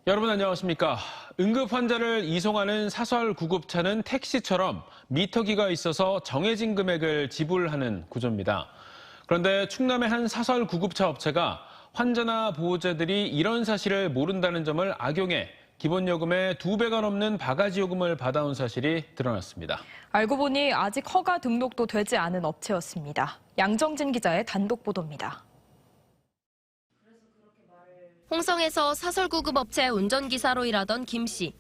여러분 안녕하십니까. 응급 환자를 이송하는 사설 구급차는 택시처럼 미터기가 있어서 정해진 금액을 지불하는 구조입니다. 그런데 충남의 한 사설 구급차 업체가 환자나 보호자들이 이런 사실을 모른다는 점을 악용해 기본 요금의 2배가 넘는 바가지 요금을 받아온 사실이 드러났습니다. 알고 보니 아직 허가 등록도 되지 않은 업체였습니다. 양정진 기자의 단독 보도입니다. 홍성에서 사설구급업체 운전기사로 일하던 김 씨.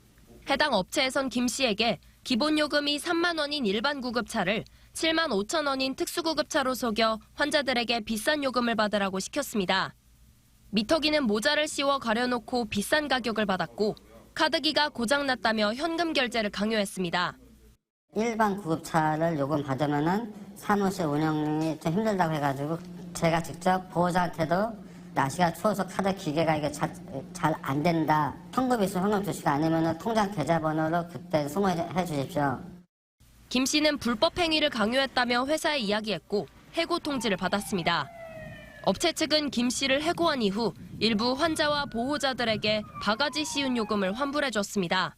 해당 업체에선 김 씨에게 기본 요금이 3만 원인 일반 구급차를 7만 5천 원인 특수구급차로 속여 환자들에게 비싼 요금을 받으라고 시켰습니다. 미터기는 모자를 씌워 가려놓고 비싼 가격을 받았고 카드기가 고장났다며 현금 결제를 강요했습니다. 일반 구급차를 요금 받으면은 사무실 운영이 좀 힘들다고 해가지고 제가 직접 보호자한테도 날씨가 추워서 카드 기계가 이게 잘 안 된다. 현금 있으면 현금 주시고 아니면 통장 계좌번호로 그때 송금해 주십시오. 김 씨는 불법 행위를 강요했다며 회사에 이야기했고 해고 통지를 받았습니다. 업체 측은 김 씨를 해고한 이후 일부 환자와 보호자들에게 바가지 씌운 요금을 환불해줬습니다.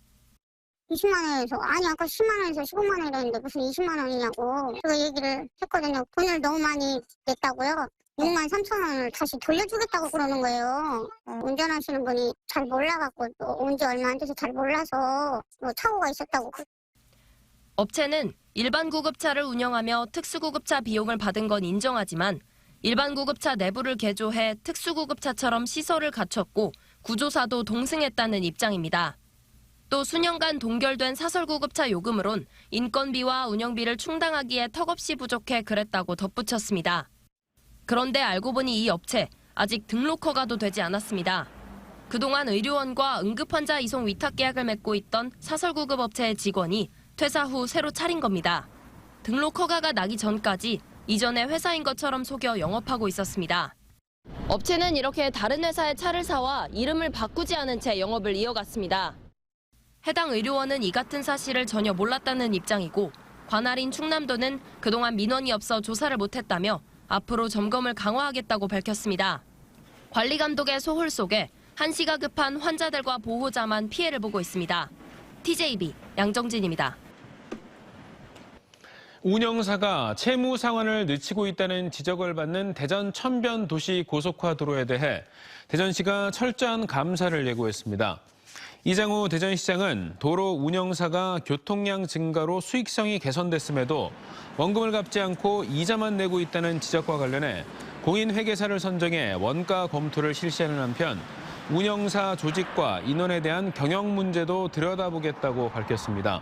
20만 원에서 아니 아까 10만 원에서 15만 원이랬는데 무슨 20만 원이냐고 제가 얘기를 했거든요. 돈을 너무 많이 냈다고요. 6만 3천 원을 다시 돌려주겠다고 그러는 거예요. 운전하시는 분이 잘 몰라갖고 또 온 지 얼마 안 돼서 잘 몰라서 사고가 있었다고. 업체는 일반 구급차를 운영하며 특수구급차 비용을 받은 건 인정하지만 일반 구급차 내부를 개조해 특수구급차처럼 시설을 갖췄고 구조사도 동승했다는 입장입니다. 또 수년간 동결된 사설구급차 요금으론 인건비와 운영비를 충당하기에 턱없이 부족해 그랬다고 덧붙였습니다. 그런데 알고 보니 이 업체 아직 등록 허가도 되지 않았습니다. 그동안 의료원과 응급환자 이송 위탁 계약을 맺고 있던 사설구급 업체의 직원이 퇴사 후 새로 차린 겁니다. 등록 허가가 나기 전까지 이전의 회사인 것처럼 속여 영업하고 있었습니다. 업체는 이렇게 다른 회사의 차를 사와 이름을 바꾸지 않은 채 영업을 이어갔습니다. 해당 의료원은 이 같은 사실을 전혀 몰랐다는 입장이고 관할인 충남도는 그동안 민원이 없어 조사를 못했다며 앞으로 점검을 강화하겠다고 밝혔습니다. 관리 감독의 소홀 속에 한시가 급한 환자들과 보호자만 피해를 보고 있습니다. TJB 양정진입니다. 운영사가 채무 상환을 늦추고 있다는 지적을 받는 대전 천변 도시 고속화 도로에 대해 대전시가 철저한 감사를 예고했습니다. 이장우 대전시장은 도로 운영사가 교통량 증가로 수익성이 개선됐음에도 원금을 갚지 않고 이자만 내고 있다는 지적과 관련해 공인회계사를 선정해 원가 검토를 실시하는 한편 운영사 조직과 인원에 대한 경영 문제도 들여다보겠다고 밝혔습니다.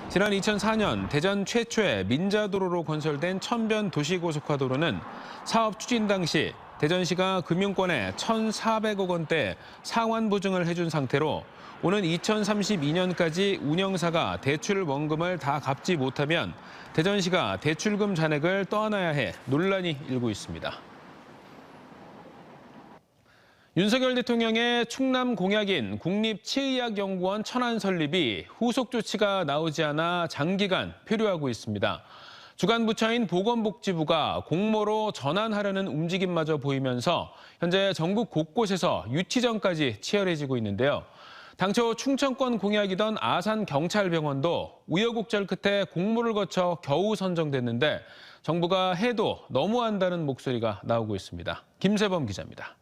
지난 2004년 대전 최초의 민자도로로 건설된 천변 도시고속화도로는 사업 추진 당시 대전시가 금융권에 1,400억 원대 상환 보증을 해준 상태로 오는 2032년까지 운영사가 대출 원금을 다 갚지 못하면 대전시가 대출금 잔액을 떠안아야 해 논란이 일고 있습니다. 윤석열 대통령의 충남 공약인 국립치의학연구원 천안 설립이 후속 조치가 나오지 않아 장기간 표류하고 있습니다. 주간 부처인 보건복지부가 공모로 전환하려는 움직임마저 보이면서 현재 전국 곳곳에서 유치전까지 치열해지고 있는데요. 당초 충청권 공약이던 아산경찰병원도 우여곡절 끝에 공모를 거쳐 겨우 선정됐는데 정부가 해도 너무한다는 목소리가 나오고 있습니다. 김세범 기자입니다.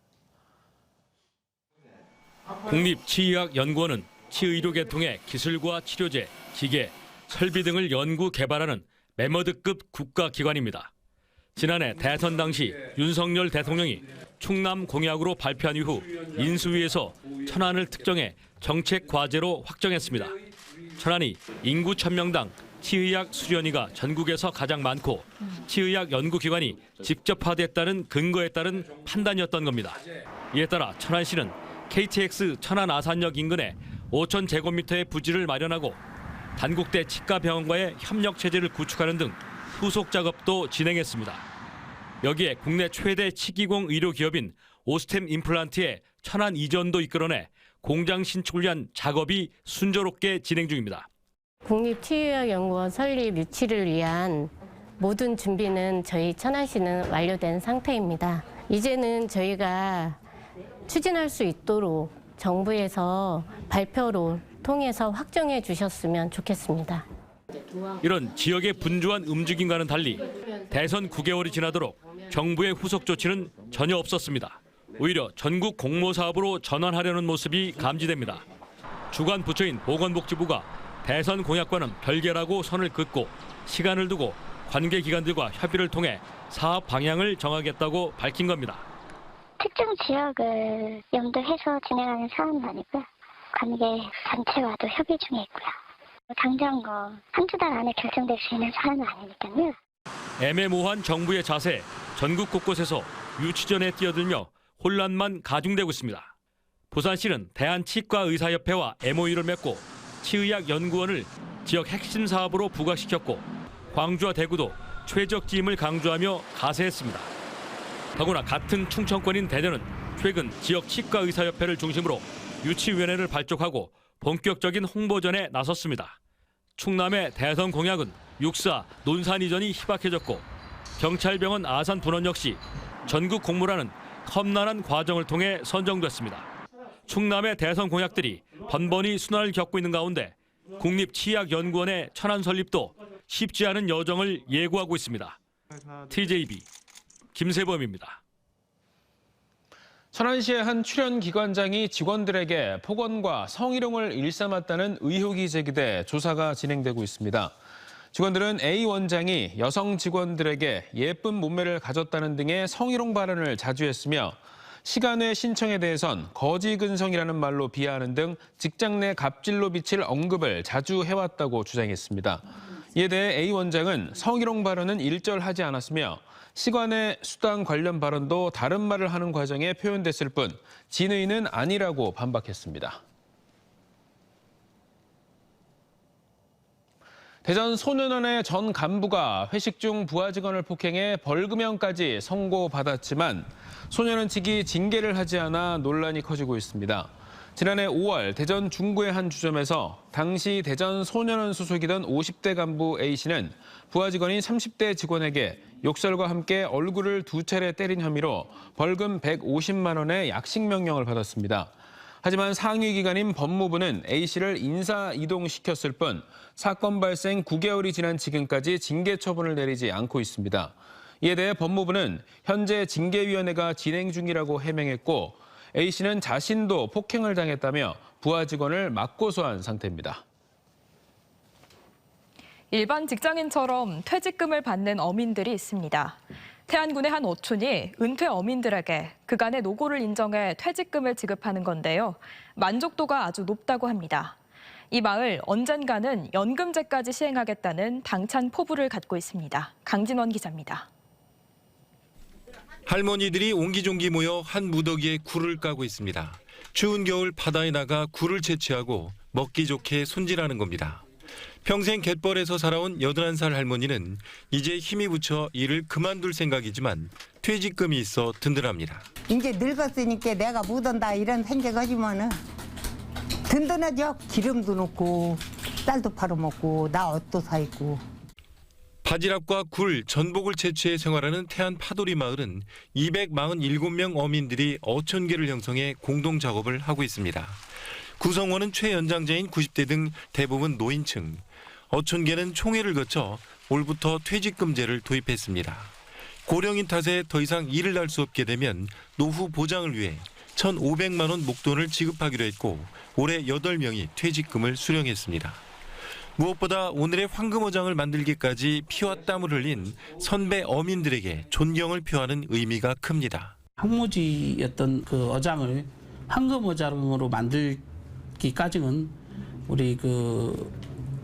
국립치의학연구원은 치의료 계통의 기술과 치료제, 기계, 설비 등을 연구 개발하는 메머드급 국가기관입니다. 지난해 대선 당시 윤석열 대통령이 충남 공약으로 발표한 이후 인수위에서 천안을 특정해 정책 과제로 확정했습니다. 천안이 인구 1000명당 치의학 수련의가 전국에서 가장 많고 치의학 연구기관이 직접화됐다는 근거에 따른 판단이었던 겁니다. 이에 따라 천안시는 KTX 천안 아산역 인근에 5,000제곱미터의 부지를 마련하고 단국대 치과병원과의 협력 체제를 구축하는 등 후속 작업도 진행했습니다. 여기에 국내 최대 치기공 의료 기업인 오스템 임플란트의 천안 이전도 이끌어내 공장 신축을 위한 작업이 순조롭게 진행 중입니다. 국립치의학연구원 설립 유치를 위한 모든 준비는 저희 천안시는 완료된 상태입니다. 이제는 저희가 추진할 수 있도록 정부에서 발표로 통해서 확정해 주셨으면 좋겠습니다. 이런 지역의 분주한 움직임과는 달리 대선 9개월이 지나도록 정부의 후속 조치는 전혀 없었습니다. 오히려 전국 공모 사업으로 전환하려는 모습이 감지됩니다. 주관 부처인 보건복지부가 대선 공약과는 별개라고 선을 긋고 시간을 두고 관계 기관들과 협의를 통해 사업 방향을 정하겠다고 밝힌 겁니다. 특정 지역을 염두해서 진행하는 사안은 아니고요. 관계 단체와도 협의 중에 있고요. 당장 한두 달 안에 결정될 수 있는 사안은 아니니까요. 애매모호한 정부의 자세, 전국 곳곳에서 유치전에 뛰어들며 혼란만 가중되고 있습니다. 부산시는 대한치과의사협회와 MOU를 맺고 치의학연구원을 지역 핵심 사업으로 부각시켰고 광주와 대구도 최적지임을 강조하며 가세했습니다. 더구나 같은 충청권인 대전은 최근 지역 치과의사협회를 중심으로 유치위원회를 발족하고 본격적인 홍보전에 나섰습니다. 충남의 대선 공약은 육사 논산 이전이 희박해졌고 경찰병원 아산 분원 역시 전국 공모라는 험난한 과정을 통해 선정됐습니다. 충남의 대선 공약들이 번번이 순환을 겪고 있는 가운데 국립치의학연구원의 천안 설립도 쉽지 않은 여정을 예고하고 있습니다. TJB 김세범입니다. 천안시의 한 출연기관장이 직원들에게 폭언과 성희롱을 일삼았다는 의혹이 제기돼 조사가 진행되고 있습니다. 직원들은 A 원장이 여성 직원들에게 예쁜 몸매를 가졌다는 등의 성희롱 발언을 자주 했으며 시간외 신청에 대해선 거지근성이라는 말로 비하하는 등 직장 내 갑질로 비칠 언급을 자주 해왔다고 주장했습니다. 이에 대해 A 원장은 성희롱 발언은 일절하지 않았으며 시간의 수당 관련 발언도 다른 말을 하는 과정에 표현됐을 뿐 진의는 아니라고 반박했습니다. 대전 소년원의 전 간부가 회식 중 부하 직원을 폭행해 벌금형까지 선고받았지만 소년원 측이 징계를 하지 않아 논란이 커지고 있습니다. 지난해 5월 대전 중구의 한 주점에서 당시 대전 소년원 소속이던 50대 간부 A씨는 부하 직원인 30대 직원에게 욕설과 함께 얼굴을 2차례 때린 혐의로 벌금 150만 원의 약식 명령을 받았습니다. 하지만 상위기관인 법무부는 A씨를 인사 이동시켰을 뿐 사건 발생 9개월이 지난 지금까지 징계 처분을 내리지 않고 있습니다. 이에 대해 법무부는 현재 징계위원회가 진행 중이라고 해명했고 A씨는 자신도 폭행을 당했다며 부하 직원을 맞고소한 상태입니다. 일반 직장인처럼 퇴직금을 받는 어민들이 있습니다. 태안군의 한 어촌이 은퇴 어민들에게 그간의 노고를 인정해 퇴직금을 지급하는 건데요. 만족도가 아주 높다고 합니다. 이 마을 언젠가는 연금제까지 시행하겠다는 당찬 포부를 갖고 있습니다. 강진원 기자입니다. 할머니들이 옹기종기 모여 한 무더기에 굴을 까고 있습니다. 추운 겨울 바다에 나가 굴을 채취하고 먹기 좋게 손질하는 겁니다. 평생 갯벌에서 살아온 81살 할머니는 이제 힘이 붙여 일을 그만둘 생각이지만 퇴직금이 있어 든든합니다. 이제 늙었으니까 내가 못한다 이런 생각하지만은 든든하죠. 기름도 넣고 쌀도 팔아먹고 나 옷도 사 입고. 바지락과 굴, 전복을 채취해 생활하는 태안 파도리 마을은 247명 어민들이 어촌계를 형성해 공동 작업을 하고 있습니다. 구성원은 최연장자인 90대 등 대부분 노인층. 어촌계는 총회를 거쳐 올부터 퇴직금제를 도입했습니다. 고령인 탓에 더 이상 일을 할 수 없게 되면 노후 보장을 위해 1,500만 원 목돈을 지급하기로 했고 올해 8명이 퇴직금을 수령했습니다. 무엇보다 오늘의 황금어장을 만들기까지 피와 땀을 흘린 선배 어민들에게 존경을 표하는 의미가 큽니다. 황무지였던 그 어장을 황금어장으로 만들기까지는 우리 그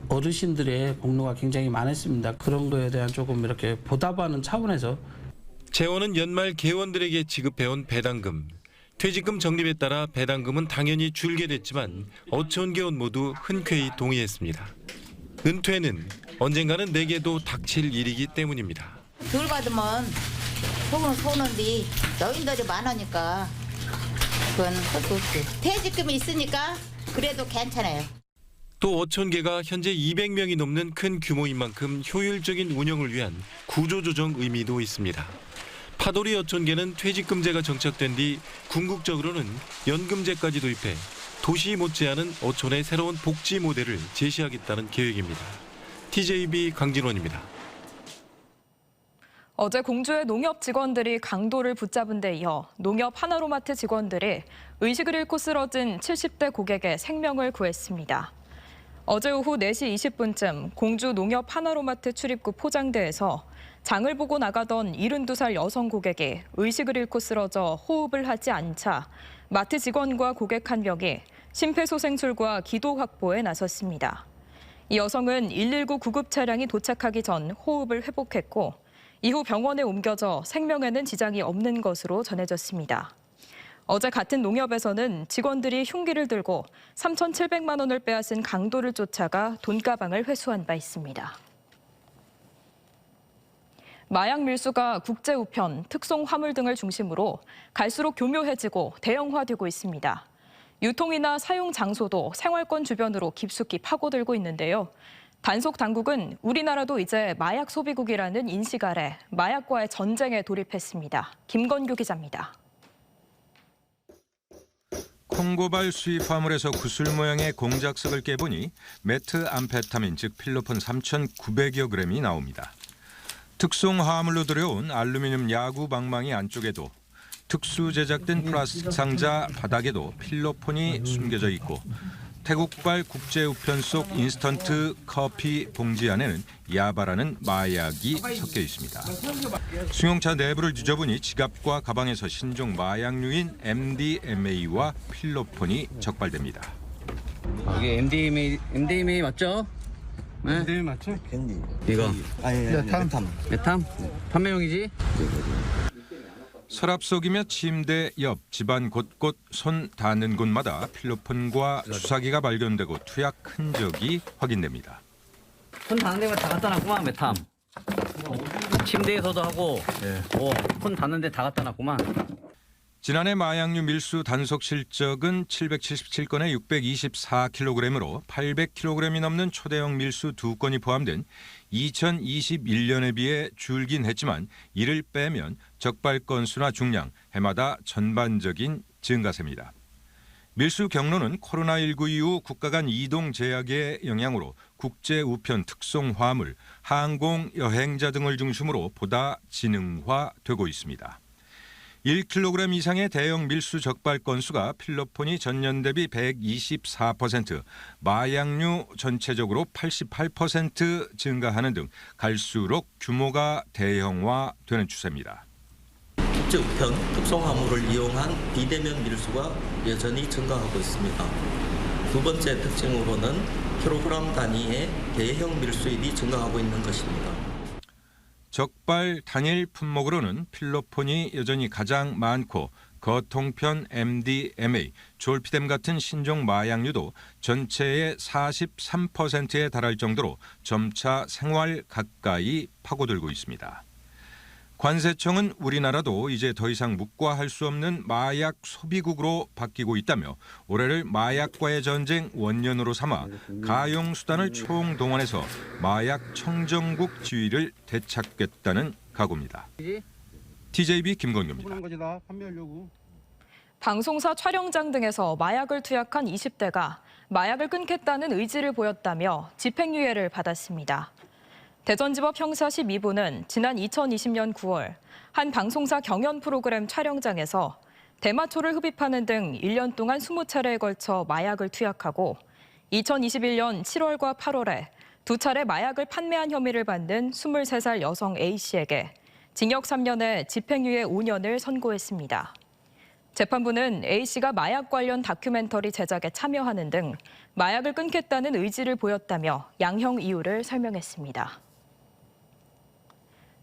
어르신들의 공로가 굉장히 많았습니다. 그런 거에 대한 조금 이렇게 보답하는 차원에서 재원은 연말 개원들에게 지급해온 배당금. 퇴직금 적립에 따라 배당금은 당연히 줄게 됐지만 어촌계원 모두 흔쾌히 동의했습니다. 은퇴는 언젠가는 내게도 닥칠 일이기 때문입니다. 덜 받으면 속은 쏘는데 노인들이 많으니까 그건 할 수 없지. 퇴직금이 있으니까 그래도 괜찮아요. 또 어촌계가 현재 200명이 넘는 큰 규모인 만큼 효율적인 운영을 위한 구조조정 의미도 있습니다. 파도리 어촌계는 퇴직금제가 정착된 뒤 궁극적으로는 연금제까지 도입해 도시 못지않은 어촌의 새로운 복지 모델을 제시하겠다는 계획입니다. TJB 강진원입니다. 어제 공주의 농협 직원들이 강도를 붙잡은 데 이어 농협 하나로마트 직원들이 의식을 잃고 쓰러진 70대 고객의 생명을 구했습니다. 어제 오후 4시 20분쯤 공주 농협 하나로마트 출입구 포장대에서 장을 보고 나가던 72살 여성 고객이 의식을 잃고 쓰러져 호흡을 하지 않자 마트 직원과 고객 한 명이 심폐소생술과 기도 확보에 나섰습니다. 이 여성은 119 구급 차량이 도착하기 전 호흡을 회복했고 이후 병원에 옮겨져 생명에는 지장이 없는 것으로 전해졌습니다. 어제 같은 농협에서는 직원들이 흉기를 들고 3,700만 원을 빼앗은 강도를 쫓아가 돈가방을 회수한 바 있습니다. 마약 밀수가 국제 우편, 특송 화물 등을 중심으로 갈수록 교묘해지고 대형화되고 있습니다. 유통이나 사용 장소도 생활권 주변으로 깊숙이 파고들고 있는데요. 단속 당국은 우리나라도 이제 마약 소비국이라는 인식 아래 마약과의 전쟁에 돌입했습니다. 김건규 기자입니다. 콩고발 수입 화물에서 구슬 모양의 공작석을 깨보니 메트암페타민 즉 필로폰 3,900여 그램이 나옵니다. 특송 화물로 들여온 알루미늄 야구 방망이 안쪽에도 특수 제작된 플라스틱 상자 바닥에도 필로폰이 숨겨져 있고 태국발 국제 우편 속 인스턴트 커피 봉지 안에는 야바라는 마약이 섞여 있습니다. 승용차 내부를 뒤져보니 지갑과 가방에서 신종 마약류인 MDMA와 필로폰이 적발됩니다. 이게 MDMA 맞죠? 네? MDMA 맞죠? 캔디. 이거. 메탐. 판매용이지? 서랍 속이며 침대 옆, 집안 곳곳 손 닿는 곳마다 필로폰과 주사기가 발견되고 투약 흔적이 확인됩니다. 손 닿는 데만 다 갖다 놨구만, 메탐. 침대에서도 하고, 손 닿는 데 다 갖다 놨구만. 지난해 마약류 밀수 단속 실적은 777건에 624kg으로 800kg이 넘는 초대형 밀수 2건이 포함된 2021년에 비해 줄긴 했지만 이를 빼면 적발 건수나 중량, 해마다 전반적인 증가세입니다. 밀수 경로는 코로나19 이후 국가 간 이동 제약의 영향으로 국제 우편 특송 화물, 항공 여행자 등을 중심으로 보다 진흥화되고 있습니다. 1kg 이상의 대형 밀수 적발 건수가 필로폰이 전년 대비 124%, 마약류 전체적으로 88% 증가하는 등 갈수록 규모가 대형화되는 추세입니다. 국제 우편 특송 화물을 이용한 비대면 밀수가 여전히 증가하고 있습니다. 두 번째 특징으로는 킬로그램 단위의 대형 밀수입이 증가하고 있는 것입니다. 적발 단일 품목으로는 필로폰이 여전히 가장 많고 거통편 MDMA, 졸피뎀 같은 신종 마약류도 전체의 43%에 달할 정도로 점차 생활 가까이 파고들고 있습니다. 관세청은 우리나라도 이제 더 이상 묵과할 수 없는 마약 소비국으로 바뀌고 있다며 올해를 마약과의 전쟁 원년으로 삼아 가용수단을 총동원해서 마약 청정국 지위를 되찾겠다는 각오입니다. TJB 김건규입니다. 방송사 촬영장 등에서 마약을 투약한 20대가 마약을 끊겠다는 의지를 보였다며 집행유예를 받았습니다. 대전지법 형사 12부는 지난 2020년 9월 한 방송사 경연 프로그램 촬영장에서 대마초를 흡입하는 등 1년 동안 20차례에 걸쳐 마약을 투약하고 2021년 7월과 8월에 2차례 마약을 판매한 혐의를 받는 23살 여성 A씨에게 징역 3년에 집행유예 5년을 선고했습니다. 재판부는 A씨가 마약 관련 다큐멘터리 제작에 참여하는 등 마약을 끊겠다는 의지를 보였다며 양형 이유를 설명했습니다.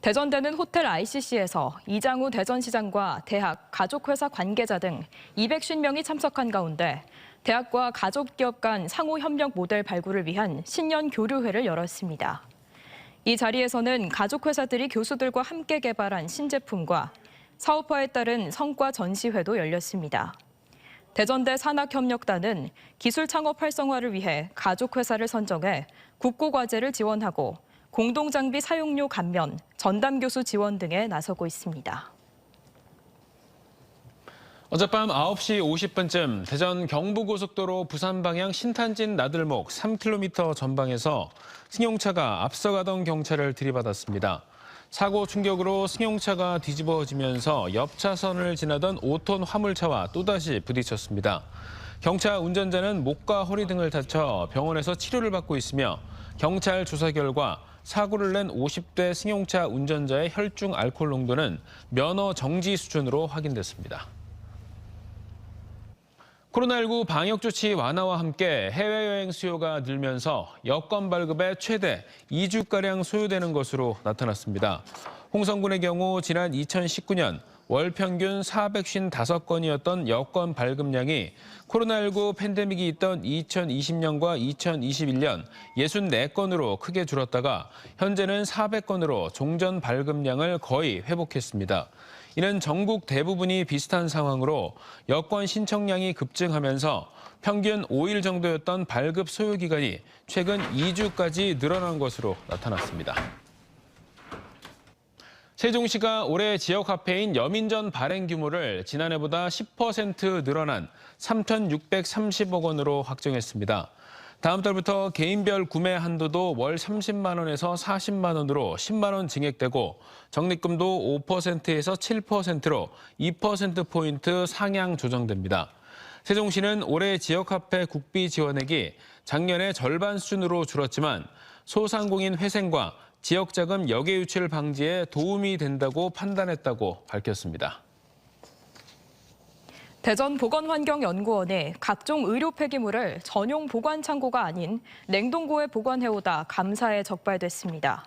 대전대는 호텔 ICC에서 이장우 대전시장과 대학, 가족회사 관계자 등 250명이 참석한 가운데 대학과 가족기업 간 상호협력 모델 발굴을 위한 신년 교류회를 열었습니다. 이 자리에서는 가족회사들이 교수들과 함께 개발한 신제품과 사업화에 따른 성과 전시회도 열렸습니다. 대전대 산학협력단은 기술 창업 활성화를 위해 가족회사를 선정해 국고과제를 지원하고 공동장비 사용료 감면, 전담교수 지원 등에 나서고 있습니다. 어젯밤 9시 50분쯤 대전 경부고속도로 부산 방향 신탄진 나들목 3km 전방에서 승용차가 앞서가던 경차를 들이받았습니다. 사고 충격으로 승용차가 뒤집어지면서 옆 차선을 지나던 5톤 화물차와 또다시 부딪혔습니다. 경차 운전자는 목과 허리 등을 다쳐 병원에서 치료를 받고 있으며 경찰 조사 결과 사고를 낸 50대 승용차 운전자의 혈중 알코올 농도는 면허 정지 수준으로 확인됐습니다. 코로나19 방역 조치 완화와 함께 해외여행 수요가 늘면서 여권 발급에 최대 2주가량 소요되는 것으로 나타났습니다. 홍성군의 경우 지난 2019년 월 평균 455건이었던 여권 발급량이 코로나19 팬데믹이 있던 2020년과 2021년 64건으로 크게 줄었다가 현재는 400건으로 종전 발급량을 거의 회복했습니다. 이는 전국 대부분이 비슷한 상황으로 여권 신청량이 급증하면서 평균 5일 정도였던 발급 소요 기간이 최근 2주까지 늘어난 것으로 나타났습니다. 세종시가 올해 지역화폐인 여민전 발행 규모를 지난해보다 10% 늘어난 3,630억 원으로 확정했습니다. 다음 달부터 개인별 구매 한도도 월 30만 원에서 40만 원으로 10만 원 증액되고 적립금도 5%에서 7%로 2%포인트 상향 조정됩니다. 세종시는 올해 지역화폐 국비 지원액이 작년에 절반 수준으로 줄었지만 소상공인 회생과 지역자금 역외유출 방지에 도움이 된다고 판단했다고 밝혔습니다. 대전보건환경연구원이 각종 의료 폐기물을 전용 보관 창고가 아닌 냉동고에 보관해오다 감사에 적발됐습니다.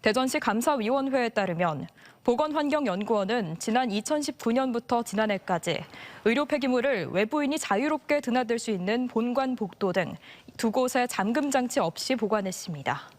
대전시 감사위원회에 따르면 보건환경연구원은 지난 2019년부터 지난해까지 의료 폐기물을 외부인이 자유롭게 드나들 수 있는 본관 복도 등 두 곳에 잠금 장치 없이 보관했습니다.